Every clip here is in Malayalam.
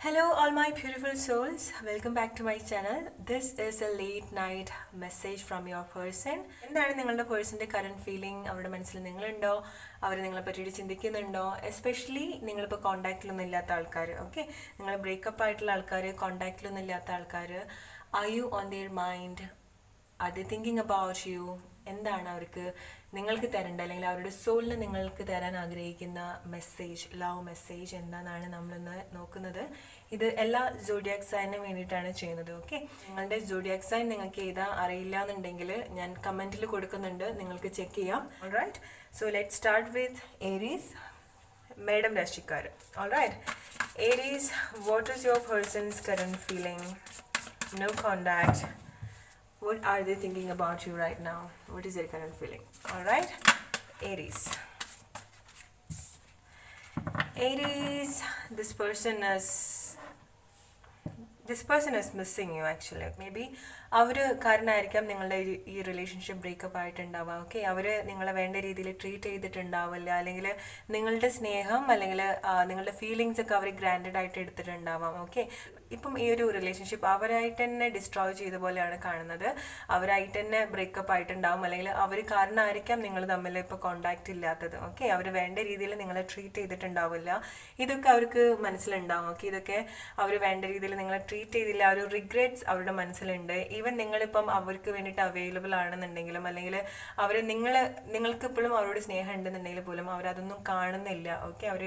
Hello, all my beautiful souls. Welcome back to my channel. This is a late night message from your person. എന്താണ് നിങ്ങളുടെ പേഴ്സൻ്റെ കറണ്ട് ഫീലിംഗ്? അവരുടെ മനസ്സിൽ നിങ്ങളുണ്ടോ? അവർ നിങ്ങളെ പറ്റിയിട്ട് ചിന്തിക്കുന്നുണ്ടോ? എസ്പെഷ്യലി നിങ്ങളിപ്പോൾ കോൺടാക്റ്റിലൊന്നും ഇല്ലാത്ത ആൾക്കാർ, ഓക്കെ, നിങ്ങൾ ബ്രേക്കപ്പ് ആയിട്ടുള്ള ആൾക്കാർ, കോൺടാക്റ്റിലൊന്നും ഇല്ലാത്ത ആൾക്കാർ, are you on their mind? Are they thinking about you? എന്താണ് അവർക്ക് നിങ്ങൾക്ക് തരേണ്ട, അല്ലെങ്കിൽ അവരുടെ സോളിന് നിങ്ങൾക്ക് തരാൻ ആഗ്രഹിക്കുന്ന മെസ്സേജ്, ലവ് മെസ്സേജ് എന്താണെന്നാണ് നമ്മളിന്ന് നോക്കുന്നത്. ഇത് എല്ലാ സോഡിയാക് സൈനിനും വേണ്ടിയിട്ടാണ് ചെയ്യുന്നത്. ഓക്കെ, നിങ്ങളുടെ സോഡിയാക് സൈൻ നിങ്ങൾക്ക് ഏതാ അറിയില്ല എന്നുണ്ടെങ്കിൽ ഞാൻ കമൻറ്റിൽ കൊടുക്കുന്നുണ്ട്, നിങ്ങൾക്ക് ചെക്ക് ചെയ്യാം. Alright, so let start with Aries, Medam രാശിക്കാർ. Alright, Aries, what is your person's current feeling? No contact. What are they thinking about you right now? What is their current feeling? All right, Aries. Aries, this person is missing you actually. Maybe അവർ കാരണമായിരിക്കാം നിങ്ങളുടെ ഈ റിലേഷൻഷിപ്പ് ബ്രേക്കപ്പ് ആയിട്ടുണ്ടാവുക. ഓക്കെ, അവർ നിങ്ങളെ വേണ്ട രീതിയിൽ ട്രീറ്റ് ചെയ്തിട്ടുണ്ടാവില്ല, അല്ലെങ്കിൽ നിങ്ങളുടെ സ്നേഹം അല്ലെങ്കിൽ നിങ്ങളുടെ ഫീലിങ്സ് ഒക്കെ അവർ ഗ്രാൻഡഡ് ആയിട്ട് എടുത്തിട്ടുണ്ടാവാം. ഓക്കെ, ഇപ്പം ഈ ഒരു റിലേഷൻഷിപ്പ് അവരായിട്ട് തന്നെ ഡിസ്ട്രോയ് ചെയ്ത പോലെയാണ് കാണുന്നത്. അവരായിട്ട് തന്നെ ബ്രേക്കപ്പ് ആയിട്ടുണ്ടാവും, അല്ലെങ്കിൽ അവർ കാരണമായിരിക്കാം നിങ്ങൾ തമ്മിൽ ഇപ്പോൾ കോണ്ടാക്റ്റ് ഇല്ലാത്തത്. ഓക്കെ, അവർ വേണ്ട രീതിയിൽ നിങ്ങളെ ട്രീറ്റ് ചെയ്തിട്ടുണ്ടാവില്ല. ഇതൊക്കെ അവർക്ക് മനസ്സിലുണ്ടാവും. ഓക്കെ, ഇതൊക്കെ അവർ വേണ്ട രീതിയിൽ നിങ്ങളെ ട്രീറ്റ് ചെയ്തില്ല, ഒരു റിഗ്രറ്റ്സ് അവരുടെ മനസ്സിലുണ്ട്. ഈവൻ നിങ്ങളിപ്പം അവർക്ക് വേണ്ടിയിട്ട് അവൈലബിൾ ആണെന്നുണ്ടെങ്കിലും, അല്ലെങ്കിൽ അവർ നിങ്ങൾക്ക് ഇപ്പോഴും അവരോട് സ്നേഹം ഉണ്ടെന്നുണ്ടെങ്കിൽ പോലും അവരതൊന്നും കാണുന്നില്ല. ഓക്കെ, അവർ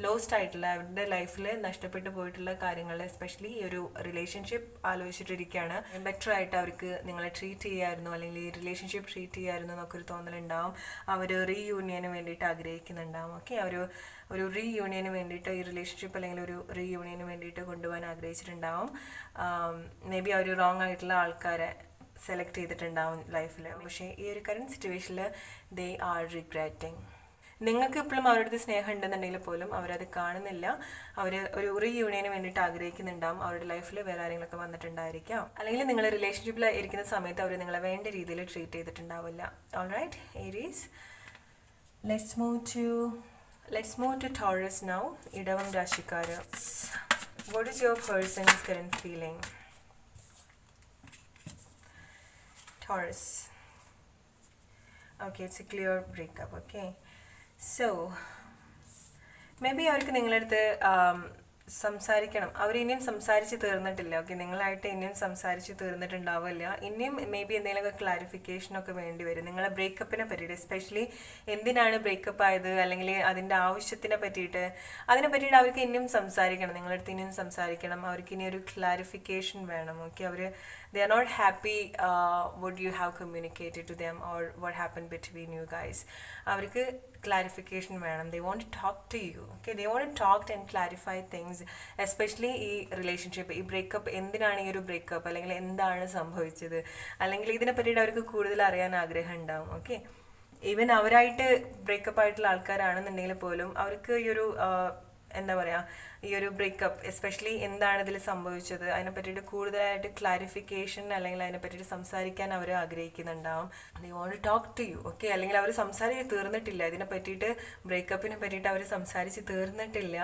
ലോസ്റ്റ് ആയിട്ടുള്ള, അവരുടെ ലൈഫിൽ നഷ്ടപ്പെട്ടു പോയിട്ടുള്ള കാര്യങ്ങൾ, എസ്പെഷ്യലി ഈ ഒരു റിലേഷൻഷിപ്പ് ആലോചിച്ചിട്ടിരിക്കുകയാണ്. ബെറ്റർ ആയിട്ട് അവർക്ക് നിങ്ങളെ ട്രീറ്റ് ചെയ്യായിരുന്നു, അല്ലെങ്കിൽ ഈ റിലേഷൻഷിപ്പ് ട്രീറ്റ് ചെയ്യായിരുന്നു എന്നൊക്കെ ഒരു തോന്നലുണ്ടാവും. അവർ റീയൂണിയന് വേണ്ടിയിട്ട് ആഗ്രഹിക്കുന്നുണ്ടാവും. ഓക്കെ, ഒരു റീയൂണിയന് വേണ്ടിയിട്ട്, ഈ റിലേഷൻഷിപ്പ് അല്ലെങ്കിൽ ഒരു റീയൂണിയന് വേണ്ടിയിട്ട് കൊണ്ടുപോകാൻ ആഗ്രഹിച്ചിട്ടുണ്ടാവും. മേ ബി അവർ റോങ് ആയിട്ടുള്ള ആൾക്കാരെ സെലക്ട് ചെയ്തിട്ടുണ്ടാവും ലൈഫിൽ. പക്ഷേ ഈ ഒരു കറണ്ട് സിറ്റുവേഷനിൽ ദേ ആർ റിഗ്രെറ്റിംഗ്. നിങ്ങൾക്ക് ഇപ്പോഴും അവരുടെ അടുത്ത് സ്നേഹം ഉണ്ടെന്നുണ്ടെങ്കിൽ പോലും അവരത് കാണുന്നില്ല. അവർ ഒരു റീയൂണിയന് വേണ്ടിയിട്ട് ആഗ്രഹിക്കുന്നുണ്ടാവും. അവരുടെ ലൈഫിൽ വേറെ ആരെങ്കിലുമൊക്കെ വന്നിട്ടുണ്ടായിരിക്കാം, അല്ലെങ്കിൽ നിങ്ങൾ റിലേഷൻഷിപ്പിൽ ഇരിക്കുന്ന സമയത്ത് അവർ നിങ്ങളെ വേണ്ട രീതിയിൽ ട്രീറ്റ് ചെയ്തിട്ടുണ്ടാവില്ല. Alright, Aries, Let's move to Taurus now. Idavam Rashikara. What is your person's current feeling? Taurus. Okay, it's a clear breakup. Okay. So, maybe അവർക്ക് നിങ്ങളടുത്ത് സംസാരിക്കണം. അവർ ഇനിയും സംസാരിച്ച് തീർന്നിട്ടില്ല. ഓക്കെ, നിങ്ങളായിട്ട് ഇനിയും സംസാരിച്ച് തീർന്നിട്ടുണ്ടാവില്ല. ഇനിയും മേ ബി എന്തെങ്കിലുമൊക്കെ ക്ലാരിഫിക്കേഷനൊക്കെ വേണ്ടി വരും നിങ്ങളെ ബ്രേക്കപ്പിനെ പറ്റിയിട്ട്. എസ്പെഷ്യലി എന്തിനാണ് ബ്രേക്കപ്പ് ആയത്, അല്ലെങ്കിൽ അതിൻ്റെ ആവശ്യത്തിനെ പറ്റിയിട്ട്, അതിനെ പറ്റിയിട്ട് അവർക്ക് ഇനിയും സംസാരിക്കണം. നിങ്ങളടുത്ത് ഇനിയും സംസാരിക്കണം. അവർക്ക് ഇനി ഒരു ക്ലാരിഫിക്കേഷൻ വേണം. ഓക്കെ, അവർ they are not happy what you have communicated to them or what happened between you guys. അവർക്ക് ക്ലാരിഫിക്കേഷൻ വേണം. they want to talk to you. okay, they want to talk and clarify things, especially ഈ റിലേഷൻഷിപ്പ്, ഈ ബ്രേക്കപ്പ്, എന്തിനാണ് ഈ ഒരു ബ്രേക്കപ്പ്, അല്ലെങ്കിൽ എന്താണ് സംഭവിച്ചത്, അല്ലെങ്കിൽ ഇതിനെ പറ്റിയിട്ട് അവർക്ക് കൂടുതൽ അറിയാൻ ആഗ്രഹം ഉണ്ടാവും. ഓക്കെ, ഈവൻ അവരായിട്ട് ബ്രേക്കപ്പ് ആയിട്ടുള്ള ആൾക്കാരാണെന്നുണ്ടെങ്കിൽ പോലും അവർക്ക് ഈ ഒരു എന്താ പറയുക, ഈ ഒരു ബ്രേക്കപ്പ് എസ്പെഷ്യലി എന്താണ് ഇതിൽ സംഭവിച്ചത്, അതിനെ പറ്റിയിട്ട് കൂടുതലായിട്ട് ക്ലാരിഫിക്കേഷൻ, അല്ലെങ്കിൽ അതിനെ പറ്റിയിട്ട് സംസാരിക്കാൻ അവർ ആഗ്രഹിക്കുന്നുണ്ടാവും. They want to talk to you. Okay, അല്ലെങ്കിൽ അവർ സംസാരിച്ച് തീർന്നിട്ടില്ല, ഇതിനെ പറ്റിയിട്ട്, ബ്രേക്കപ്പിനെ പറ്റിയിട്ട് അവർ സംസാരിച്ച് തീർന്നിട്ടില്ല.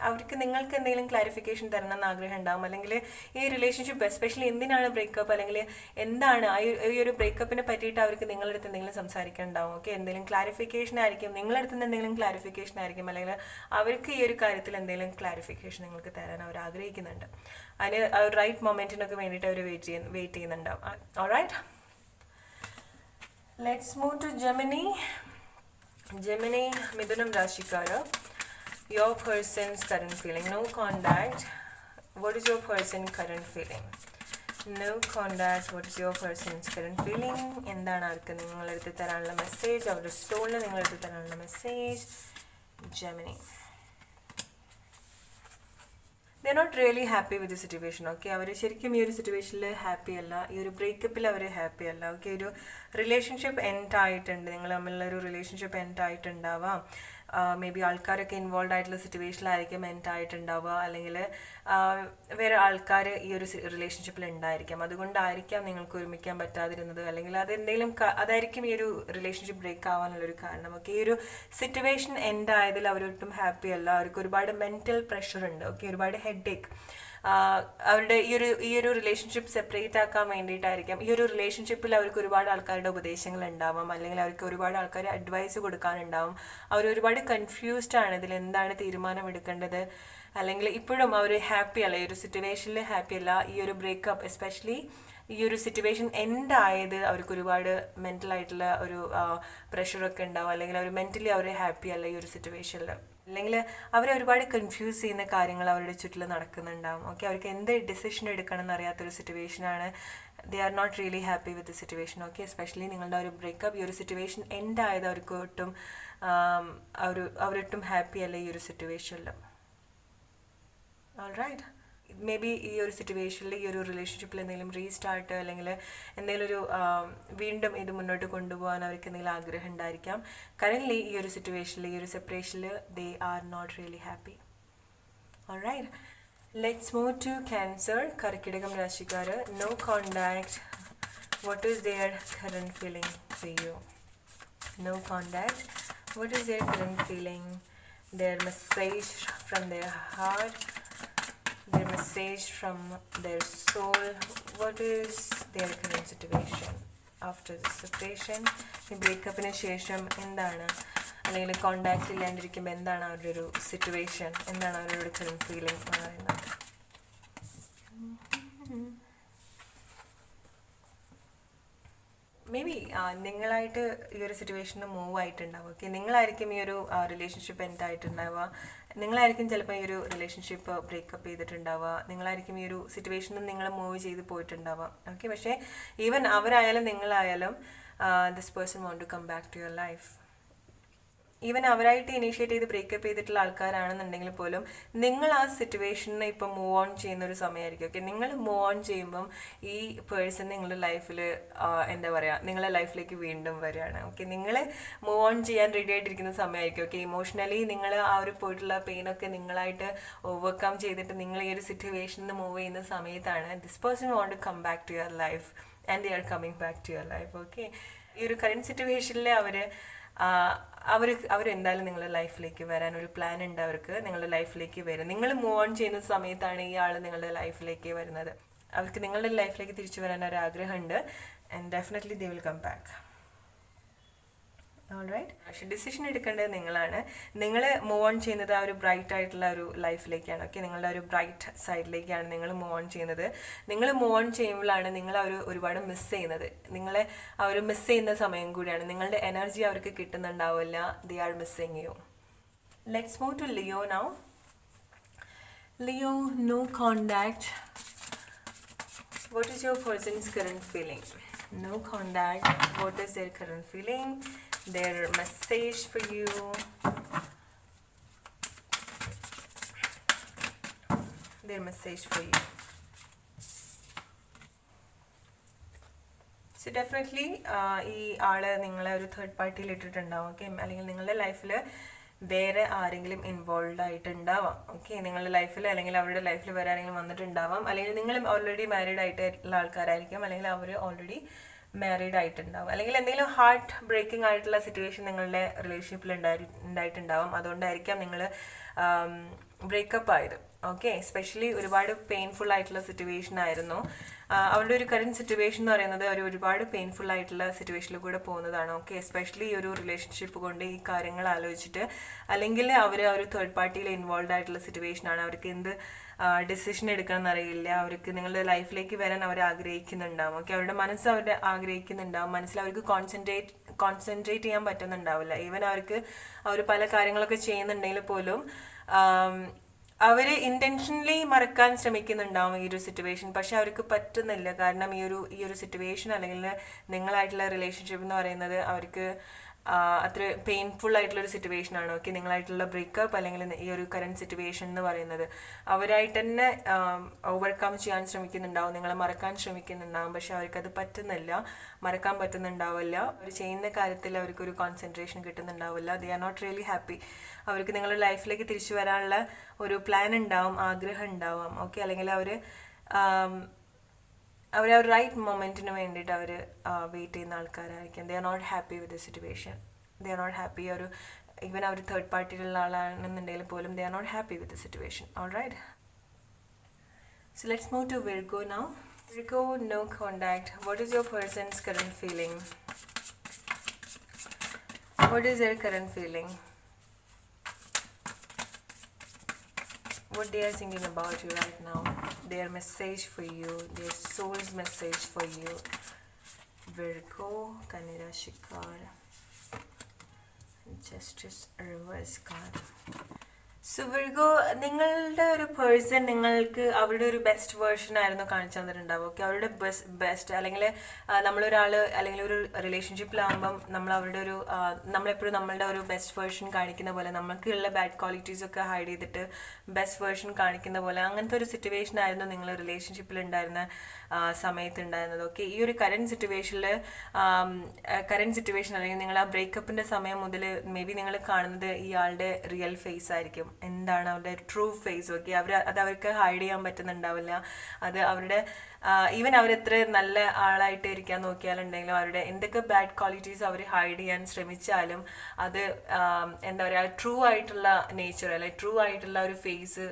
അവർക്ക് നിങ്ങൾക്ക് എന്തെങ്കിലും ക്ലാരിഫിക്കേഷൻ തരണം എന്ന് ആഗ്രഹം ഉണ്ടാവും. അല്ലെങ്കിൽ ഈ റിലേഷൻഷിപ്പ് എസ്പെഷ്യലി എന്തിനാണ് ബ്രേക്കപ്പ്, അല്ലെങ്കിൽ എന്താണ് ഈ ഒരു ബ്രേക്കപ്പിനെ പറ്റിയിട്ട് അവർക്ക് നിങ്ങളടുത്ത് എന്തെങ്കിലും സംസാരിക്കാനുണ്ടാവും. ഓക്കെ, എന്തെങ്കിലും ക്ലാരിഫിക്കേഷൻ ആയിരിക്കും, നിങ്ങളടുത്ത് നിന്ന് എന്തെങ്കിലും ക്ലാരിഫിക്കേഷൻ ആയിരിക്കും, അല്ലെങ്കിൽ അവർക്ക് ഈ ഒരു കാര്യത്തിൽ എന്തെങ്കിലും ക്ലാരിഫിക്കേഷൻ നിങ്ങൾക്ക് തരാൻ അവർ ആഗ്രഹിക്കുന്നുണ്ട്. അതിന് റൈറ്റ് മൊമെൻറ്റിനൊക്കെ വേണ്ടിയിട്ട് അവർ വെയിറ്റ് ചെയ്യുന്നുണ്ടാവും. Alright, let's move to Gemini. Mithunam രാശിക്കാർ. Your person's current feeling. No contact. What is your person's current feeling? No contact. What is your person's current feeling? എന്താണ് അവർക്ക് നിങ്ങളെടുത്ത് തരാനുള്ള മെസ്സേജ്, അവരുടെ സോളിന് നിങ്ങളെടുത്ത് തരാനുള്ള message? Gemini, they are not really happy with the situation. Okay, അവർ ശരിക്കും ഈ ഒരു സിറ്റുവേഷനിൽ ഹാപ്പി അല്ല, ഈ ഒരു ബ്രേക്കപ്പിൽ അവർ ഹാപ്പി അല്ല. ഓക്കെ, ഒരു റിലേഷൻഷിപ്പ് എൻഡ് ആയിട്ടുണ്ട്, നിങ്ങൾ തമ്മിലുള്ള ഒരു റിലേഷൻഷിപ്പ് എൻഡ് ആയിട്ടുണ്ടാവാം. മേ ബി ആൾക്കാരൊക്കെ ഇൻവോൾവ് ആയിട്ടുള്ള സിറ്റുവേഷനിലായിരിക്കും എൻഡ് ആയിട്ടുണ്ടാവുക, അല്ലെങ്കിൽ വേറെ ആൾക്കാർ ഈ ഒരു റിലേഷൻഷിപ്പിൽ ഉണ്ടായിരിക്കാം. അതുകൊണ്ടായിരിക്കാം നിങ്ങൾക്ക് ഒരുമിക്കാൻ പറ്റാതിരുന്നത്, അല്ലെങ്കിൽ അതെന്തെങ്കിലും അതായിരിക്കും ഈ ഒരു റിലേഷൻഷിപ്പ് ബ്രേക്ക് ആവാനുള്ളൊരു കാരണം. ഓക്കെ, ഈ ഒരു സിറ്റുവേഷൻ എൻഡ് ആയതിൽ അവരൊട്ടും ഹാപ്പി അല്ല, അവർക്ക് ഒരുപാട് മെൻറ്റൽ പ്രഷർ ഉണ്ട്. ഓക്കെ, ഒരുപാട് ഹെഡ് ഏക്ക്. അവരുടെ ഈ ഒരു റിലേഷൻഷിപ്പ് സെപ്പറേറ്റ് ആക്കാൻ വേണ്ടിയിട്ടായിരിക്കാം. ഈ ഒരു റിലേഷൻഷിപ്പിൽ അവർക്ക് ഒരുപാട് ആൾക്കാരുടെ ഉപദേശങ്ങൾ ഉണ്ടാവാം, അല്ലെങ്കിൽ അവർക്ക് ഒരുപാട് ആൾക്കാർ അഡ്വൈസ് കൊടുക്കാനുണ്ടാവും. അവർ ഒരുപാട് കൺഫ്യൂസ്ഡ് ആണ് ഇതിൽ എന്താണ് തീരുമാനം എടുക്കേണ്ടത്, അല്ലെങ്കിൽ ഇപ്പോഴും അവർ ഹാപ്പി അല്ല, ഈ ഒരു സിറ്റുവേഷനിൽ ഹാപ്പി അല്ല. ഈ ഒരു ബ്രേക്കപ്പ് എസ്പെഷ്യലി ഈ ഒരു സിറ്റുവേഷൻ എൻഡ് ആയത് അവർക്ക് ഒരുപാട് മെൻ്റലായിട്ടുള്ള ഒരു പ്രഷറൊക്കെ ഉണ്ടാവും, അല്ലെങ്കിൽ അവർ മെൻ്റലി അവർ ഹാപ്പി അല്ല ഈ ഒരു സിറ്റുവേഷനിൽ, അല്ലെങ്കിൽ അവരെ ഒരുപാട് കൺഫ്യൂസ് ചെയ്യുന്ന കാര്യങ്ങൾ അവരുടെ ചുറ്റിൽ നടക്കുന്നുണ്ടാവും. ഓക്കെ, അവർക്ക് എന്ത് ഡിസിഷൻ എടുക്കണം എന്നറിയാത്തൊരു സിറ്റുവേഷനാണ്. They are not really happy with the situation. Okay, especially നിങ്ങളുടെ ഒരു ബ്രേക്കപ്പ് ഈ ഒരു സിറ്റുവേഷൻ എൻഡ് ആയത് അവർക്ക് ഒട്ടും അവരൊട്ടും ഹാപ്പി അല്ല ഈ ഒരു സിറ്റുവേഷനിൽ. ഓൾറൈറ്റ്, മേ ബി ഈ ഒരു സിറ്റുവേഷനിൽ ഈ ഒരു റിലേഷൻഷിപ്പിൽ എന്തെങ്കിലും റീസ്റ്റാർട്ട്, അല്ലെങ്കിൽ എന്തെങ്കിലും ഒരു വീണ്ടും ഇത് മുന്നോട്ട് കൊണ്ടുപോകാൻ അവർക്ക് എന്തെങ്കിലും ആഗ്രഹം ഉണ്ടായിരിക്കാം. കറൻ്റ്ലി ഈ ഒരു സിറ്റുവേഷനിൽ ഈ ഒരു സെപ്പറേഷനിൽ they are not really happy. Alright, let's move to Cancer. Karkidakam രാശിക്കാർ. No contact. What is their current feeling for you? No contact. What is their current feeling? Their message from their heart, their message from their soul. What is their current situation after the separation? ഈ ബ്രേക്കപ്പിന് ശേഷം എന്താണ്, അല്ലെങ്കിൽ കോണ്ടാക്ട് ഇല്ലാണ്ടിരിക്കുമ്പോൾ എന്താണ് അവരുടെ ഒരു സിറ്റുവേഷൻ, എന്താണ് അവരുടെ കറന്റ് ഫീലിംഗ് എന്ന് പറയുന്നത്? മേ ബി നിങ്ങളായിട്ട് ഈ ഒരു സിറ്റുവേഷന് മൂവ് ആയിട്ടുണ്ടാവുക. ഓക്കെ, നിങ്ങളായിരിക്കും ഈ ഒരു റിലേഷൻഷിപ്പ് എൻഡ് ആയിട്ടുണ്ടാവുക, നിങ്ങളായിരിക്കും ചിലപ്പോൾ ഈ ഒരു റിലേഷൻഷിപ്പ് ബ്രേക്കപ്പ് ചെയ്തിട്ടുണ്ടാവുക, നിങ്ങളായിരിക്കും ഈ ഒരു സിറ്റുവേഷനിൽ നിങ്ങൾ മൂവ് ചെയ്ത് പോയിട്ടുണ്ടാവുക. ഓക്കെ, പക്ഷേ ഈവൻ അവരായാലും നിങ്ങളായാലും this person want to come back to your life. Even അവരായിട്ട് ഇനീഷ്യേറ്റ് ചെയ്ത് ബ്രേക്കപ്പ് ചെയ്തിട്ടുള്ള ആൾക്കാരാണെന്നുണ്ടെങ്കിൽ പോലും നിങ്ങൾ ആ സിറ്റുവേഷനിൽ ഇപ്പം മൂവ് ഓൺ ചെയ്യുന്ന ഒരു സമയമായിരിക്കും. ഓക്കെ, നിങ്ങൾ മൂവ് ഓൺ ചെയ്യുമ്പം ഈ പേഴ്സൺ നിങ്ങളുടെ ലൈഫിൽ എന്താ പറയുക, നിങ്ങളുടെ ലൈഫിലേക്ക് വീണ്ടും വരികയാണ്. ഓക്കെ, നിങ്ങൾ മൂവ് ഓൺ ചെയ്യാൻ റെഡി ആയിട്ടിരിക്കുന്ന സമയമായിരിക്കും. ഓക്കെ, ഇമോഷണലി നിങ്ങൾ ആ ഒരു പോയിട്ടുള്ള പെയിനൊക്കെ നിങ്ങളായിട്ട് ഓവർകം ചെയ്തിട്ട് നിങ്ങൾ ഈ ഒരു സിറ്റുവേഷനിൽ മൂവ് ചെയ്യുന്ന സമയത്താണ് this person want to come back to your life and they are coming back to your life. Okay, ഈ ഒരു കറന്റ് സിറ്റുവേഷനിൽ അവരെന്തായാലും നിങ്ങളുടെ ലൈഫിലേക്ക് വരാൻ ഒരു പ്ലാൻ ഉണ്ട്. അവർക്ക് നിങ്ങളുടെ ലൈഫിലേക്ക് വരും. നിങ്ങൾ മൂവ് ഓൺ ചെയ്യുന്ന സമയത്താണ് ഈ ആൾ നിങ്ങളുടെ ലൈഫിലേക്ക് വരുന്നത്. അവർക്ക് നിങ്ങളുടെ ലൈഫിലേക്ക് തിരിച്ചു വരാൻ ഒരു ആഗ്രഹമുണ്ട്. And definitely they will come back. Alright, പക്ഷേ ഡിസിഷൻ എടുക്കേണ്ടത് നിങ്ങളാണ്. നിങ്ങൾ മൂവ് ഓൺ ചെയ്യുന്നത് ആ ഒരു ബ്രൈറ്റ് ആയിട്ടുള്ള ഒരു ലൈഫിലേക്കാണ്. ഓക്കെ, നിങ്ങളുടെ ഒരു ബ്രൈറ്റ് സൈഡിലേക്കാണ് നിങ്ങൾ മൂവ് ഓൺ ചെയ്യുന്നത്. നിങ്ങൾ മൂവ് ഓൺ ചെയ്യുമ്പോഴാണ് നിങ്ങൾ ഒരുപാട് മിസ് ചെയ്യുന്നത്. നിങ്ങളെ അവർ മിസ് ചെയ്യുന്ന സമയം കൂടിയാണ്. നിങ്ങളുടെ എനർജി അവർക്ക് കിട്ടുന്നുണ്ടാവില്ല. They are missing you. Let's move to Leo now. Leo, no contact. What is your person's current feeling? No contact. What is their current feeling? Their message for you. Their message for you. So definitely ഈ ആള് നിങ്ങളെ ഒരു തേർഡ് പാർട്ടിയിൽ ഇട്ടിട്ടുണ്ടാവും. ഓക്കെ, അല്ലെങ്കിൽ നിങ്ങളുടെ ലൈഫിൽ വേറെ ആരെങ്കിലും ഇൻവോൾവ് ആയിട്ടുണ്ടാവാം. ഓക്കെ, നിങ്ങളുടെ ലൈഫിൽ അല്ലെങ്കിൽ അവരുടെ ലൈഫിൽ വേറെ ആരെങ്കിലും വന്നിട്ടുണ്ടാവാം, അല്ലെങ്കിൽ നിങ്ങളും ഓൾറെഡി മാരീഡ് ആയിട്ടുള്ള ആൾക്കാരായിരിക്കും, അല്ലെങ്കിൽ അവർ ഓൾറെഡി മാരീഡ് ആയിട്ടുണ്ടാവും, അല്ലെങ്കിൽ എന്തെങ്കിലും ഹാർട്ട് ബ്രേക്കിംഗ് ആയിട്ടുള്ള സിറ്റുവേഷൻ നിങ്ങളുടെ റിലേഷൻഷിപ്പിൽ ഉണ്ടായിട്ടുണ്ടാവും. അതുകൊണ്ടായിരിക്കാം നിങ്ങൾ ബ്രേക്കപ്പ് ആയത്. ഓക്കെ, എസ്പെഷ്യലി ഒരുപാട് പെയിൻഫുൾ ആയിട്ടുള്ള സിറ്റുവേഷൻ ആയിരുന്നു. അവരുടെ ഒരു കറന്റ് സിറ്റുവേഷൻ എന്ന് പറയുന്നത് ഒരുപാട് പെയിൻഫുൾ ആയിട്ടുള്ള സിറ്റുവേഷനിൽ കൂടെ പോകുന്നതാണ്. ഓക്കെ, എസ്പെഷ്യലി ഈ ഒരു റിലേഷൻഷിപ്പ് കൊണ്ട് ഈ കാര്യങ്ങൾ ആലോചിച്ചിട്ട്, അല്ലെങ്കിൽ അവർ ഒരു തേർഡ് പാർട്ടിയിൽ ഇൻവോൾവ് ആയിട്ടുള്ള സിറ്റുവേഷനാണ്. അവർക്ക് എന്ത് ഡിസിഷൻ എടുക്കണം എന്നറിയില്ല. അവർക്ക് നിങ്ങളുടെ ലൈഫിലേക്ക് വരാൻ അവർ ആഗ്രഹിക്കുന്നുണ്ടാവും. ഓക്കെ, അവരുടെ മനസ്സ് അവരുടെ ആഗ്രഹിക്കുന്നുണ്ടാവും. മനസ്സിൽ അവർക്ക് കോൺസെൻട്രേറ്റ് ചെയ്യാൻ പറ്റുന്നുണ്ടാവില്ല. ഈവൻ അവർ പല കാര്യങ്ങളൊക്കെ ചെയ്യുന്നുണ്ടെങ്കിൽ പോലും അവർ ഇൻറ്റൻഷനലി മറക്കാൻ ശ്രമിക്കുന്നുണ്ടാവും ഈ ഒരു സിറ്റുവേഷൻ. പക്ഷെ അവർക്ക് പറ്റുന്നില്ല. കാരണം ഈ ഒരു സിറ്റുവേഷൻ അല്ലെങ്കിൽ നിങ്ങളായിട്ടുള്ള റിലേഷൻഷിപ്പ് എന്ന് പറയുന്നത് അവർക്ക് അത്ര പെയിൻഫുൾ ആയിട്ടുള്ളൊരു സിറ്റുവേഷൻ ആണ്. ഓക്കെ, നിങ്ങളായിട്ടുള്ള ബ്രേക്കപ്പ് അല്ലെങ്കിൽ ഈ ഒരു കറണ്ട് സിറ്റുവേഷൻ എന്ന് പറയുന്നത് അവരായിട്ട് തന്നെ ഓവർകം ചെയ്യാൻ ശ്രമിക്കുന്നുണ്ടാവും, നിങ്ങളെ മറക്കാൻ ശ്രമിക്കുന്നുണ്ടാവും. പക്ഷെ അവർക്കത് പറ്റുന്നില്ല, മറക്കാൻ പറ്റുന്നുണ്ടാവില്ല. അവർ ചെയ്യുന്ന കാര്യത്തിൽ അവർക്കൊരു കോൺസെൻട്രേഷൻ കിട്ടുന്നുണ്ടാവില്ല. They are not really happy. അവർക്ക് നിങ്ങളുടെ ലൈഫിലേക്ക് തിരിച്ചു വരാനുള്ള ഒരു പ്ലാൻ ഉണ്ടാവും, ആഗ്രഹം ഉണ്ടാവും. ഓക്കെ, അല്ലെങ്കിൽ അവർ ആ ഒരു റൈറ്റ് മൊമെൻറ്റിന് വേണ്ടിയിട്ട് അവർ വെയിറ്റ് ചെയ്യുന്ന ആൾക്കാരായിരിക്കും. They are not happy with the situation. They are not happy. Even അവർ തേർഡ് പാർട്ടിയിലുള്ള ആളാണെന്നുണ്ടെങ്കിൽ പോലും they are not happy with the situation. All right, so let's move to Virgo now. Virgo, no contact. What is your person's current feeling? What is their current feeling? What they are thinking about you right now? Their message for you, their soul's message for you. Virgo, Kanira Shikar, Justice, Reverse card. So Virgo, നിങ്ങളുടെ ഒരു പേഴ്സൺ നിങ്ങൾക്ക് അവരുടെ ഒരു ബെസ്റ്റ് വേർഷൻ ആയിരുന്നു കാണിച്ചു തന്നിട്ടുണ്ടാവും. ഓക്കെ, അവരുടെ ബെസ്റ്റ് അല്ലെങ്കിൽ നമ്മളൊരാൾ അല്ലെങ്കിൽ ഒരു റിലേഷൻഷിപ്പിലാകുമ്പം നമ്മൾ അവരുടെ ഒരു നമ്മളെപ്പോഴും നമ്മളുടെ ഒരു ബെസ്റ്റ് വേർഷൻ കാണിക്കുന്ന പോലെ, നമുക്കുള്ള ബാഡ് ക്വാളിറ്റീസ് ഒക്കെ ഹൈഡ് ചെയ്തിട്ട് ബെസ്റ്റ് വേർഷൻ കാണിക്കുന്ന പോലെ അങ്ങനത്തെ ഒരു സിറ്റുവേഷൻ ആയിരുന്നു നിങ്ങൾ റിലേഷൻഷിപ്പിൽ ഉണ്ടായിരുന്ന സമയത്ത് ഉണ്ടായിരുന്നത്. ഓക്കെ, ഈ ഒരു കറണ്ട് സിറ്റുവേഷൻ അല്ലെങ്കിൽ നിങ്ങൾ ആ ബ്രേക്കപ്പിൻ്റെ സമയം മുതൽ മേ ബി നിങ്ങൾ കാണുന്നത് ഇയാളുടെ റിയൽ ഫേസ് ആയിരിക്കും. എന്താണ് അവരുടെ ട്രൂ ഫേസ്. ഓക്കെ, അത് അവർക്ക് ഹൈഡ് ചെയ്യാൻ പറ്റുന്നുണ്ടാവില്ല. അത് അവരുടെ ഈവൻ അവരെത്ര നല്ല ആളായിട്ട് ഇരിക്കാൻ നോക്കിയാലുണ്ടെങ്കിലും അവരുടെ എന്തൊക്കെ ബാഡ് ക്വാളിറ്റീസ് അവർ ഹൈഡ് ചെയ്യാൻ ശ്രമിച്ചാലും അത് എന്താ പറയുക, ട്രൂ ആയിട്ടുള്ള നേച്ചർ അല്ലെ, ട്രൂ ആയിട്ടുള്ള ഒരു ഫേസ്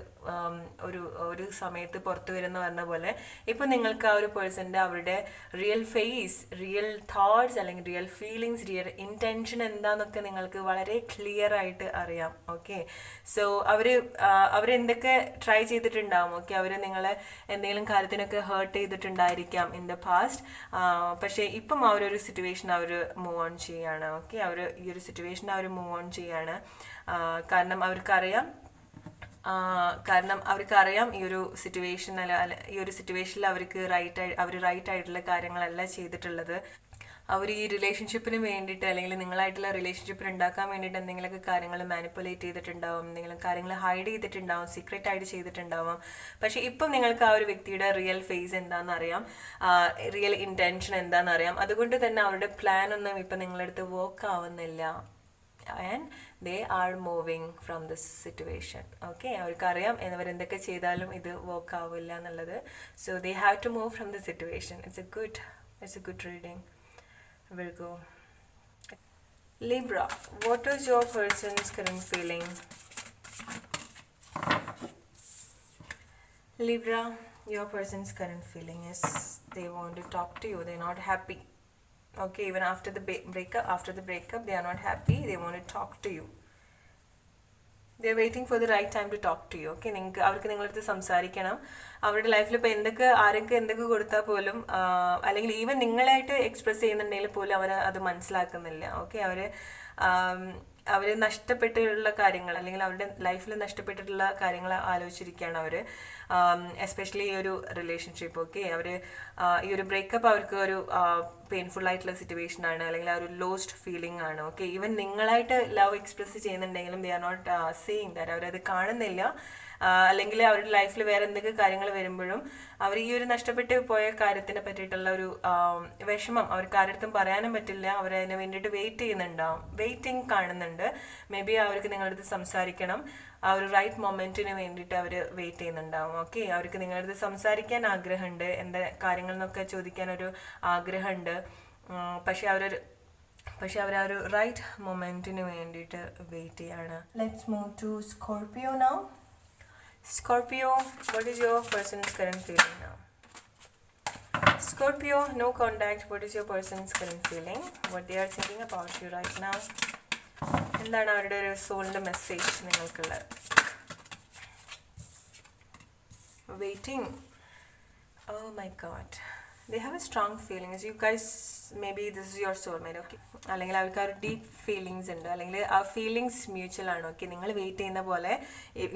ഒരു സമയത്ത് പുറത്തു വരുന്ന പറഞ്ഞ പോലെ ഇപ്പം നിങ്ങൾക്ക് ആ ഒരു പേഴ്സൻ്റെ അവരുടെ റിയൽ ഫേസ്, റിയൽ തോട്ട്സ് അല്ലെങ്കിൽ റിയൽ ഫീലിങ്സ്, റിയൽ ഇൻറ്റൻഷൻ എന്താന്നൊക്കെ നിങ്ങൾക്ക് വളരെ ക്ലിയർ ആയിട്ട് അറിയാം. ഓക്കെ, സോ അവരെന്തൊക്കെ ട്രൈ ചെയ്തിട്ടുണ്ടാവും. ഓക്കെ, അവർ നിങ്ങളെ എന്തെങ്കിലും കാര്യത്തിനൊക്കെ ഹേർട്ട് ചെയ്തിട്ടുണ്ടായിരിക്കാം ഇൻ ദ പാസ്റ്റ്. പക്ഷേ ഇപ്പം ആ ഒരു സിറ്റുവേഷൻ അവർ മൂവ് ഓൺ ചെയ്യാണ്. ഓക്കെ, ഈ ഒരു സിറ്റുവേഷൻ അവർ മൂവ് ഓൺ ചെയ്യാണ്. കാരണം അവർക്കറിയാം ഈ ഒരു സിറ്റുവേഷൻ ഈ ഒരു സിറ്റുവേഷനിൽ അവർ റൈറ്റ് ആയിട്ടുള്ള കാര്യങ്ങളല്ല ചെയ്തിട്ടുള്ളത്. അവർ ഈ റിലേഷൻഷിപ്പിന് വേണ്ടിയിട്ട് അല്ലെങ്കിൽ നിങ്ങളായിട്ടുള്ള റിലേഷൻഷിപ്പിന് ഉണ്ടാക്കാൻ വേണ്ടിയിട്ട് എന്തെങ്കിലുമൊക്കെ കാര്യങ്ങൾ മാനിപ്പുലേറ്റ് ചെയ്തിട്ടുണ്ടാവും, എന്തെങ്കിലും കാര്യങ്ങൾ ഹൈഡ് ചെയ്തിട്ടുണ്ടാവും, സീക്രട്ട് ആയിട്ട് ചെയ്തിട്ടുണ്ടാവും. പക്ഷേ ഇപ്പം നിങ്ങൾക്ക് ആ ഒരു വ്യക്തിയുടെ റിയൽ ഫേസ് എന്താണെന്ന് അറിയാം, റിയൽ ഇൻറ്റൻഷൻ എന്താണെന്ന് അറിയാം. അതുകൊണ്ട് തന്നെ അവരുടെ പ്ലാൻ ഒന്നും ഇപ്പം നിങ്ങളടുത്ത് വർക്ക് ആവുന്നില്ല. And they are moving from this situation. Okay, അവർക്കറിയാം അവരെന്തൊക്കെ ചെയ്താലും ഇത് വർക്ക് ആവില്ല എന്നുള്ളത്. So they have to move from the situation. It's a good reading. Virgo. Libra, what is your person's current feeling? Libra, your person's current feeling is they want to talk to you. They're not happy. Okay, even after the breakup, they are not happy. They want to talk to you. They are waiting for the right time to talk to you. Okay, അവർക്ക് നിങ്ങളടുത്ത് സംസാരിക്കണം. അവരുടെ ലൈഫിൽ ഇപ്പോൾ ആരൊക്കെ എന്തൊക്കെ കൊടുത്താൽ പോലും അല്ലെങ്കിൽ ഈവൻ നിങ്ങളായിട്ട് എക്സ്പ്രസ് ചെയ്യുന്നുണ്ടെങ്കിൽ പോലും അവർ അത് മനസ്സിലാക്കുന്നില്ല. ഓക്കെ, അവർ നഷ്ടപ്പെട്ടിട്ടുള്ള കാര്യങ്ങൾ അല്ലെങ്കിൽ അവരുടെ ലൈഫിൽ നഷ്ടപ്പെട്ടിട്ടുള്ള കാര്യങ്ങൾ ആലോചിച്ചിരിക്കുകയാണ് അവർ. എസ്പെഷ്യലി ഈ ഒരു റിലേഷൻഷിപ്പ്. ഓക്കെ, ഈ ഒരു ബ്രേക്കപ്പ് അവർക്ക് ഒരു പെയിൻഫുൾ ആയിട്ടുള്ള സിറ്റുവേഷൻ ആണ്, അല്ലെങ്കിൽ ആ ഒരു ലോസ്റ്റ് ഫീലിംഗ് ആണ്. ഓക്കെ, ഈവൻ നിങ്ങളായിട്ട് ലവ് എക്സ്പ്രസ് ചെയ്യുന്നുണ്ടെങ്കിലും they are not seeing that. അവരത് കാണുന്നില്ല. അല്ലെങ്കിൽ അവരുടെ ലൈഫിൽ വേറെ എന്തൊക്കെ കാര്യങ്ങൾ വരുമ്പോഴും അവർ ഈ ഒരു നഷ്ടപ്പെട്ട് പോയ കാര്യത്തിനെ പറ്റിയിട്ടുള്ള ഒരു വിഷമം അവർക്ക് ആരുടെ പറയാനും പറ്റില്ല. അവരതിന് വേണ്ടിയിട്ട് വെയിറ്റിംഗ് കാണുന്നുണ്ട്. മേ ബി അവർക്ക് നിങ്ങളടുത്ത് സംസാരിക്കണം. ആ ഒരു റൈറ്റ് മൊമെൻറ്റിന് വേണ്ടിയിട്ട് അവർ വെയിറ്റ് ചെയ്യുന്നുണ്ടാവും. ഓക്കെ, അവർക്ക് നിങ്ങളടുത്ത് സംസാരിക്കാൻ ആഗ്രഹമുണ്ട്, എന്താ കാര്യങ്ങൾ എന്നൊക്കെ ചോദിക്കാനൊരു ആഗ്രഹമുണ്ട്. പക്ഷെ അവർ ആ ഒരു റൈറ്റ് മൊമെൻറ്റിന് വേണ്ടിയിട്ട് വെയിറ്റ് ചെയ്യാണ്. Let's move to Scorpio now. Scorpio, what is your person's current feeling now? Scorpio, no contact. What is your person's current feeling? What they are thinking about you right now? എന്താണ് അവരുടെ ഒരു സോളിൻ്റെ മെസ്സേജ് നിങ്ങൾക്കുള്ളത്? Waiting. Oh my God. They have a strong feelings. You guys, maybe this is your soulmate. Okay, അല്ലെങ്കിൽ അവർക്ക് ആ ഒരു ഡീപ്പ് ഫീലിങ്സ് ഉണ്ട്, അല്ലെങ്കിൽ ആ ഫീലിങ്സ് മ്യൂച്വൽ ആണ്. ഓക്കെ, നിങ്ങൾ വെയിറ്റ് ചെയ്യുന്ന പോലെ,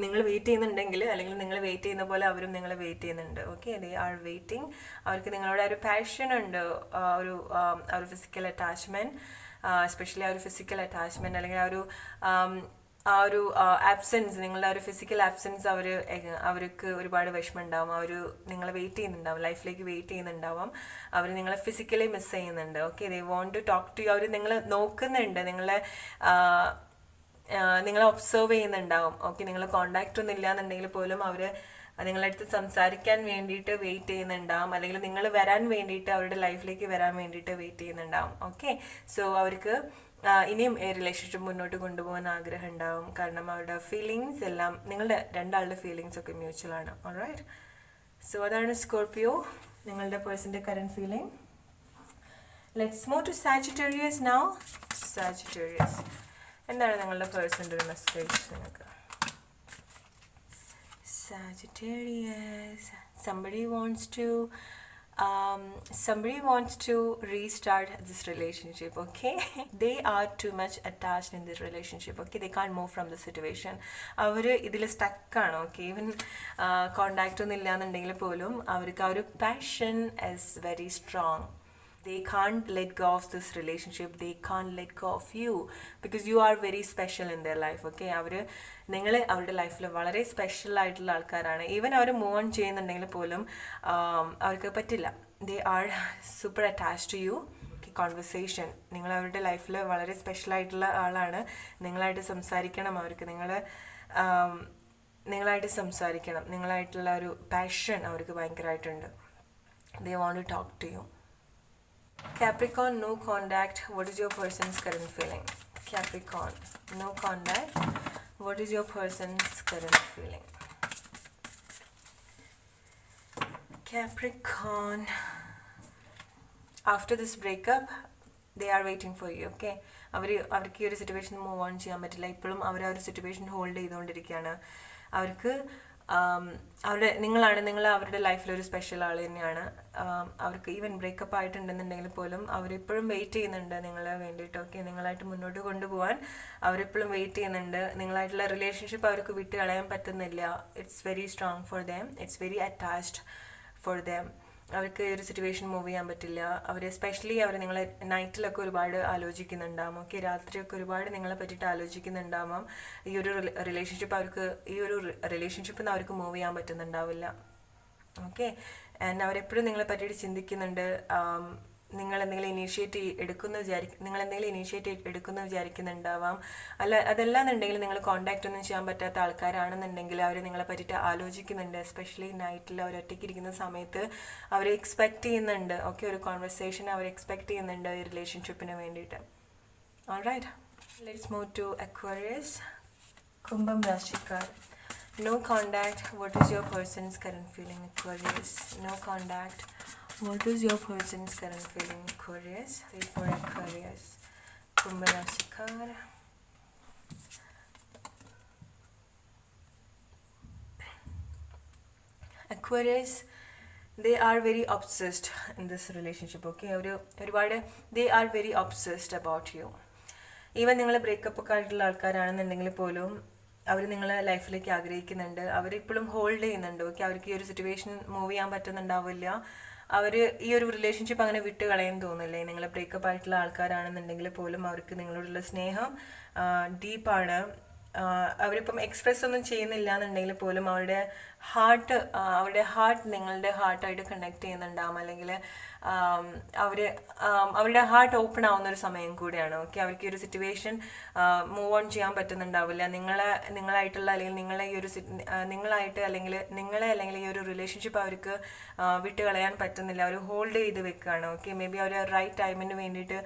നിങ്ങൾ വെയിറ്റ് ചെയ്യുന്നുണ്ടെങ്കിൽ അല്ലെങ്കിൽ നിങ്ങൾ വെയിറ്റ് ചെയ്യുന്ന പോലെ അവരും നിങ്ങളെ വെയിറ്റ് ചെയ്യുന്നുണ്ട്. Okay, they are waiting. അവർക്ക് നിങ്ങളോട് ഒരു പാഷൻ ഉണ്ട്, ഒരു ഫിസിക്കൽ അറ്റാച്ച്മെൻറ്റ്. എസ്പെഷ്യലി ആ ഒരു ഫിസിക്കൽ അറ്റാച്ച്മെൻറ്റ് അല്ലെങ്കിൽ ആ ഒരു ആബ്സെൻസ്, നിങ്ങളുടെ ആ ഒരു ഫിസിക്കൽ ആബ്സെൻസ് അവർക്ക് ഒരുപാട് വിഷമം ഉണ്ടാവും. അവർ നിങ്ങളെ വെയിറ്റ് ചെയ്യുന്നുണ്ടാവും, ലൈഫിലേക്ക് വെയിറ്റ് ചെയ്യുന്നുണ്ടാവാം. അവർ നിങ്ങളെ ഫിസിക്കലി മിസ് ചെയ്യുന്നുണ്ട്. Okay, they want to talk to you. അവർ നിങ്ങളെ നോക്കുന്നുണ്ട്, നിങ്ങളെ ഒബ്സർവ് ചെയ്യുന്നുണ്ടാവും. ഓക്കെ, നിങ്ങൾ കോണ്ടാക്റ്റ് ഒന്നും ഇല്ലാന്നുണ്ടെങ്കിൽ പോലും അവർ നിങ്ങളുടെ അടുത്ത് സംസാരിക്കാൻ വേണ്ടിയിട്ട് വെയിറ്റ് ചെയ്യുന്നുണ്ടാവും, അല്ലെങ്കിൽ നിങ്ങൾ വരാൻ വേണ്ടിയിട്ട്, അവരുടെ ലൈഫിലേക്ക് വരാൻ വേണ്ടിയിട്ട് വെയിറ്റ് ചെയ്യുന്നുണ്ടാവും. ഓക്കെ, സോ അവർക്ക് ഇനിയും റിലേഷൻഷിപ്പ് മുന്നോട്ട് കൊണ്ടുപോകാൻ ആഗ്രഹം ഉണ്ടാവും. കാരണം അവരുടെ ഫീലിങ്സ് എല്ലാം, നിങ്ങളുടെ രണ്ടാളുടെ ഫീലിങ്സ് ഒക്കെ മ്യൂച്വൽ ആണ്. ഓൾറൈറ്റ്, സോ അതാണ് സ്കോർപിയോ, നിങ്ങളുടെ പേഴ്സൻ്റെ current feeling. Let's move to Sagittarius now. Sagittarius, എന്താണ് നിങ്ങളുടെ പേഴ്സൻ്റെ ഒരു മെസ്സേജ് നിങ്ങൾക്ക്? Sagittarius, somebody wants to restart this relationship. Okay, they are too much attached in this relationship. Okay, they can't move from the situation. അവർ ഇതിൽ സ്റ്റക്കാണ്. ഓക്കെ, ഈവൻ കോണ്ടാക്റ്റ് ഒന്നും ഇല്ലാന്നുണ്ടെങ്കിൽ പോലും അവർക്ക് ആ ഒരു passion is very strong. They can't let go of this relationship. They can't let go of you because you are very special in their life. Okay, നിങ്ങൾ അവരുടെ ലൈഫിൽ വളരെ സ്പെഷ്യൽ ആയിട്ടുള്ള ആൾക്കാരാണ്. ഈവൻ അവർ മൂവ് ഓൺ ചെയ്യുന്നുണ്ടെങ്കിൽ പോലും അവർക്ക് പറ്റില്ല. They are super attached to you. Conversation, നിങ്ങൾ അവരുടെ ലൈഫിൽ വളരെ സ്പെഷ്യൽ ആയിട്ടുള്ള ആളാണ്. നിങ്ങളായിട്ട് സംസാരിക്കണം അവർക്ക്, നിങ്ങളായിട്ട് സംസാരിക്കണം. നിങ്ങളായിട്ടുള്ള ഒരു പാഷൻ അവർക്ക് ഭയങ്കരമായിട്ടുണ്ട്. They want to talk to you. Capricorn, no contact. What is your person's current feeling? Capricorn, no contact. What is your person's current feeling? Capricorn, after this breakup, they are waiting for you. Okay, അവർക്ക് ഈ ഒരു സിറ്റുവേഷൻ മൂവ് ഓൺ ചെയ്യാൻ പറ്റില്ല. ഇപ്പോഴും അവർ ആ ഒരു സിറ്റുവേഷൻ ഹോൾഡ് ചെയ്തുകൊണ്ടിരിക്കുകയാണ്. അവർക്ക് നിങ്ങൾ അവരുടെ ലൈഫിലൊരു സ്പെഷ്യൽ ആൾ തന്നെയാണ്. അവർക്ക് ഈവൻ ബ്രേക്കപ്പ് ആയിട്ടുണ്ടെന്നുണ്ടെങ്കിൽ പോലും അവരിപ്പോഴും വെയിറ്റ് ചെയ്യുന്നുണ്ട് നിങ്ങളെ വേണ്ടിയിട്ട്. ഓക്കെ, നിങ്ങളായിട്ട് മുന്നോട്ട് കൊണ്ടുപോകാൻ അവരിപ്പോഴും വെയിറ്റ് ചെയ്യുന്നുണ്ട്. നിങ്ങളായിട്ടുള്ള റിലേഷൻഷിപ്പ് അവർക്ക് വിട്ട് കളയാൻ പറ്റുന്നില്ല. It's very strong for them, it's very attached for them. അവർക്ക് ഈ ഒരു സിറ്റുവേഷൻ മൂവ് ചെയ്യാൻ പറ്റില്ല. അവർ എസ്പെഷ്യലി നിങ്ങളെ നൈറ്റിലൊക്കെ ഒരുപാട് ആലോചിക്കുന്നുണ്ടാവും. ഓക്കെ, രാത്രിയൊക്കെ ഒരുപാട് നിങ്ങളെ പറ്റിയിട്ട് ആലോചിക്കുന്നുണ്ടാവാം. ഈ ഒരു റിലേഷൻഷിപ്പിൽ നിന്ന് അവർക്ക് മൂവ് ചെയ്യാൻ പറ്റുന്നുണ്ടാവില്ല. ഓക്കെ, ആൻഡ് അവരെപ്പോഴും നിങ്ങളെ പറ്റിയിട്ട് ചിന്തിക്കുന്നുണ്ട്. നിങ്ങളെന്തെങ്കിലും ഇനീഷ്യേറ്റ് എടുക്കുമെന്ന് വിചാരിക്കുന്നുണ്ടാവാം. അതല്ലാന്നുണ്ടെങ്കിൽ നിങ്ങൾ കോണ്ടാക്റ്റ് ഒന്നും ചെയ്യാൻ പറ്റാത്ത ആൾക്കാരാണെന്നുണ്ടെങ്കിൽ അവർ നിങ്ങളെ പറ്റിയിട്ട് ആലോചിക്കുന്നുണ്ട്. എസ്പെഷ്യലി നൈറ്റിൽ അവർ ഒറ്റയ്ക്ക് ഇരിക്കുന്ന സമയത്ത് അവർ എക്സ്പെക്റ്റ് ചെയ്യുന്നുണ്ട്. ഓക്കെ, ഒരു കോൺവെർസേഷൻ അവർ എക്സ്പെക്റ്റ് ചെയ്യുന്നുണ്ട് ഈ റിലേഷൻഷിപ്പിന് വേണ്ടിയിട്ട്. Alright, let's move to Aquarius, കുംഭം രാശിക്കാർ. No contact. What is your person's current feeling? Aquarius, no contact. What is your person's current feeling? Aquarius, say for Aquarius, Kumbh Rashikar. Aquarius, they are very obsessed in this relationship. Okay, they are very obsessed about you. Even നിങ്ങൾ ബ്രേക്കപ്പ് ഒക്കെ ആയിട്ടുള്ള ആൾക്കാരാണെന്നുണ്ടെങ്കിൽ പോലും അവർ നിങ്ങളെ ലൈഫിലേക്ക് ആഗ്രഹിക്കുന്നുണ്ട്. അവരിപ്പോഴും ഹോൾഡ് ചെയ്യുന്നുണ്ട്. ഓക്കെ, അവർക്ക് ഈ ഒരു സിറ്റുവേഷൻ മൂവ് ചെയ്യാൻ പറ്റുന്നുണ്ടാവില്ല. അവർ ഈ ഒരു റിലേഷൻഷിപ്പ് അങ്ങനെ വിട്ട് കളയാൻ തോന്നില്ലേ. നിങ്ങൾ ബ്രേക്കപ്പ് ആയിട്ടുള്ള ആൾക്കാരാണെന്നുണ്ടെങ്കിൽ പോലും അവർക്ക് നിങ്ങളോടുള്ള സ്നേഹം ഡീപ്പാണ്. അവരിപ്പം എക്സ്പ്രസ് ഒന്നും ചെയ്യുന്നില്ല എന്നുണ്ടെങ്കിൽ പോലും അവരുടെ ഹാർട്ട് നിങ്ങളുടെ ഹാർട്ടായിട്ട് കണക്ട് ചെയ്യുന്നുണ്ടാവും. അല്ലെങ്കിൽ അവരുടെ ഹാർട്ട് ഓപ്പൺ ആവുന്ന ഒരു സമയം കൂടിയാണ്. ഓക്കെ, അവർക്ക് ഈ ഒരു സിറ്റുവേഷൻ മൂവ് ഓൺ ചെയ്യാൻ പറ്റുന്നുണ്ടാവില്ല. നിങ്ങളായിട്ടുള്ള അല്ലെങ്കിൽ നിങ്ങളെ ഈ ഒരു റിലേഷൻഷിപ്പ് അവർക്ക് വിട്ട് കളയാൻ പറ്റുന്നില്ല. അവർ ഹോൾഡ് ചെയ്ത് വെക്കുകയാണ്. ഓക്കെ, മേ ബി അവർ റൈറ്റ് ടൈമിന് വേണ്ടിയിട്ട്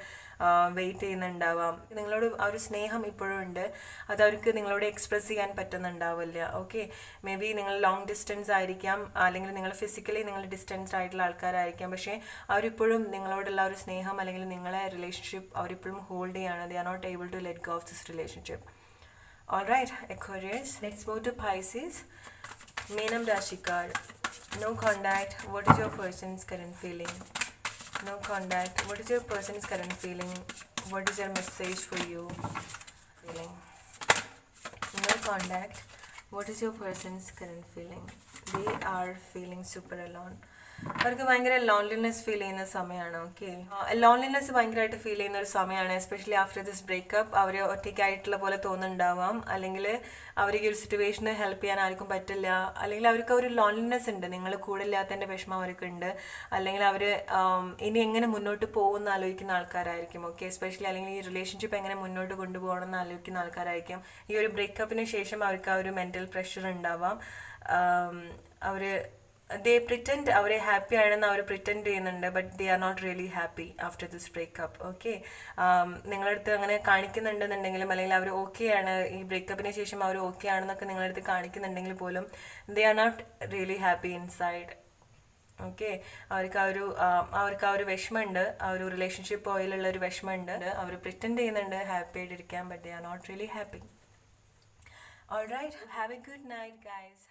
വെയിറ്റ് ചെയ്യുന്നുണ്ടാവാം. നിങ്ങളോട് ആ ഒരു സ്നേഹം ഇപ്പോഴും ഉണ്ട്. അതവർക്ക് നിങ്ങളോട് എക്സ്പ്രസ് ചെയ്യാൻ പറ്റുന്നുണ്ടാവില്ല. ഓക്കെ, മേ ബി നിങ്ങൾ ലോങ് ഡിസ്റ്റൻസ് ആയിരിക്കാം, അല്ലെങ്കിൽ നിങ്ങൾ ഫിസിക്കലി നിങ്ങൾ ഡിസ്റ്റൻസ്ഡ് ആയിട്ടുള്ള ആൾക്കാരായിരിക്കാം. പക്ഷേ അവരിപ്പോഴും നിങ്ങളോടുള്ള ഒരു സ്നേഹം അല്ലെങ്കിൽ നിങ്ങളെ റിലേഷൻഷിപ്പ് അവരിപ്പോഴും ഹോൾഡ് ചെയ്യാണ്. They are not able to let go of this relationship. Alright, Aquarius, let's move to Pisces, മീനം രാശിക്കാർ. No contact. What is your person's current feeling? No contact. What is your person's current feeling? What is your message for you? Feeling. No contact. What is your person's current feeling? They are feeling super alone. അവർക്ക് ഭയങ്കര ലോൺലിനെസ് ഫീൽ ചെയ്യുന്ന സമയമാണ്. ഓക്കെ, ലോൺലിനെസ് ഭയങ്കരമായിട്ട് ഫീൽ ചെയ്യുന്ന ഒരു സമയമാണ്. എസ്പെഷ്യലി ആഫ്റ്റർ ദിസ് ബ്രേക്കപ്പ് അവർ ഒറ്റയ്ക്കായിട്ടുള്ള പോലെ തോന്നുന്നുണ്ടാവാം, അല്ലെങ്കിൽ അവർക്ക് ഈ ഒരു സിറ്റുവേഷന് ഹെൽപ്പ് ചെയ്യാൻ ആർക്കും പറ്റില്ല, അല്ലെങ്കിൽ അവർക്ക് ഒരു ലോൺലിനെസ് ഉണ്ട്, നിങ്ങൾ കൂടെ ഇല്ലാത്തതിൻ്റെ വിഷമം അവർക്ക് ഉണ്ട്, അല്ലെങ്കിൽ അവർ ഇനി എങ്ങനെ മുന്നോട്ട് പോകുമെന്ന് ആലോചിക്കുന്ന ആൾക്കാരായിരിക്കും. ഓക്കെ, എസ്പെഷ്യലി അല്ലെങ്കിൽ ഈ റിലേഷൻഷിപ്പ് എങ്ങനെ മുന്നോട്ട് കൊണ്ടുപോകണം എന്ന് ആലോചിക്കുന്ന ആൾക്കാരായിരിക്കും. ഈ ഒരു ബ്രേക്കപ്പിന് ശേഷം അവർക്ക് ആ ഒരു മെൻ്റൽ പ്രഷർ ഉണ്ടാവാം. അവർ പ്രിറ്റൻഡ് അവർ ഹാപ്പി ആണെന്ന് അവർ പ്രിറ്റൻഡ് ചെയ്യുന്നുണ്ട്, but they are not really happy after this breakup. Okay, നിങ്ങളടുത്ത് അങ്ങനെ കാണിക്കുന്നുണ്ടെന്നുണ്ടെങ്കിലും, അല്ലെങ്കിൽ അവർ ഓക്കെ ആണ്, ഈ ബ്രേക്കപ്പിന് ശേഷം അവർ ഓക്കെ ആണെന്നൊക്കെ നിങ്ങളടുത്ത് കാണിക്കുന്നുണ്ടെങ്കിൽ പോലും they are not really happy inside. Okay, അവർക്ക് ആ ഒരു വിഷമമുണ്ട്, ആ ഒരു റിലേഷൻഷിപ്പ് പോയിലുള്ള ഒരു വിഷമമുണ്ട്. അവർ പ്രിറ്റൻഡ് ചെയ്യുന്നുണ്ട് ഹാപ്പി ആയിട്ടിരിക്കാൻ, but they are not really happy. Alright, have a good night guys.